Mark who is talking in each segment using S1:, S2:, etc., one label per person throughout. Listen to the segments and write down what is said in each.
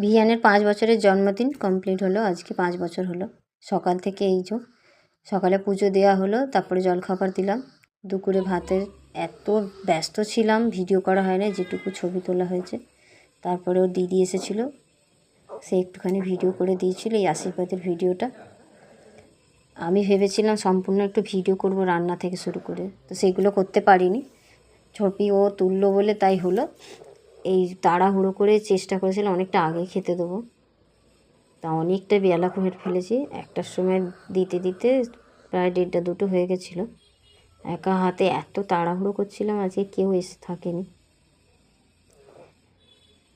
S1: ভিয়ানের 5 বছরের জন্মদিন কমপ্লিট হলো, আজকে 5 বছর হলো। সকাল থেকে এই যে সকালে পুজো দেওয়া হলো, তারপরে জলখাবার দিলাম, দুপুরে ভাতের এত ব্যস্ত ছিলাম ভিডিও করা হয় না, যেটুকু ছবি তোলা হয়েছে। তারপরে ওর দিদি এসেছিলো, সে একটুখানি ভিডিও করে দিয়েছিল, এই আশীর্বাদের ভিডিওটা। আমি ভেবেছিলাম সম্পূর্ণ একটু ভিডিও করব রান্না থেকে শুরু করে, তো সেইগুলো করতে পারিনি। ছবি ও তুললো বলে তাই হলো। এই তাড়াহুড়ো করে চেষ্টা করেছিলাম অনেকটা আগে খেতে দেবো, তা অনেকটা বেলা করে ফেলেছি। 1টার সময় দিতে দিতে প্রায় 1:30 2টো হয়ে গেছিলো। একা হাতে এত তাড়াহুড়ো করছিলাম, আজকে কেউ এসে থাকেনি,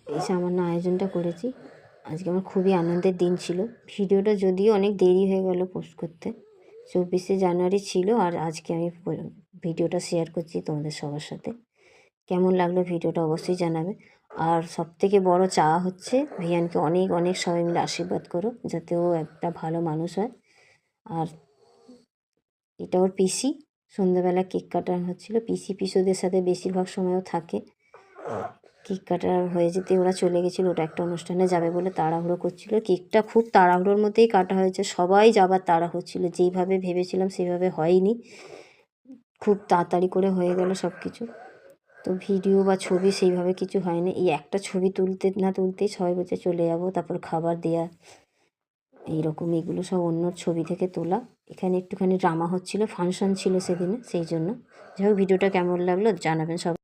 S1: এই সামান্য আয়োজনটা করেছি। আজকে আমার খুবই আনন্দের দিন ছিল। ভিডিওটা যদিও অনেক দেরি হয়ে গেল পোস্ট করতে, 24শে জানুয়ারি ছিল, আর আজকে আমি ভিডিওটা শেয়ার করছি তোমাদের সবার সাথে। কেমন লাগলো ভিডিওটা অবশ্যই জানাবে। আর সবথেকে বড় চাওয়া হচ্ছে ভিয়ানকে অনেক অনেক সবাই মিলে আশীর্বাদ করো, যাতে ও একটা ভালো মানুষ হয়। আর এটা ওর পিসি, সন্ধ্যাবেলা কেক কাটা হচ্ছিলো, পিসিদের সাথে বেশিরভাগ সময়ও থাকে। কেক কাটা হয়ে যেতে ওরা চলে গেছিলো, ওটা একটা অনুষ্ঠানে যাবে বলে তাড়াহুড়ো করছিলো। কেকটা খুব তাড়াহুড়োর মধ্যেই কাটা হয়েছে, সবাই যাবার তাড়া হচ্ছিলো, যেইভাবে ভেবেছিলাম সেভাবে হয়নি, খুব তাড়াতাড়ি করে হয়ে গেল সব কিছু। তো ভিডিও বা ছবি সেইভাবে কিছু হয়নি। এই একটা ছবি তুলতে না তুলতেই সবাই বলছে চলে যাবো, তারপর খাবার দেয়া, এইরকম এগুলো সব অন্য ছবি থেকে তোলা। এখানে একটুখানি ড্রামা হচ্ছিলো, ফাংশন ছিল সেদিনে, সেই জন্য। যাই হোক, ভিডিওটা কেমন লাগলো জানাবেন সব।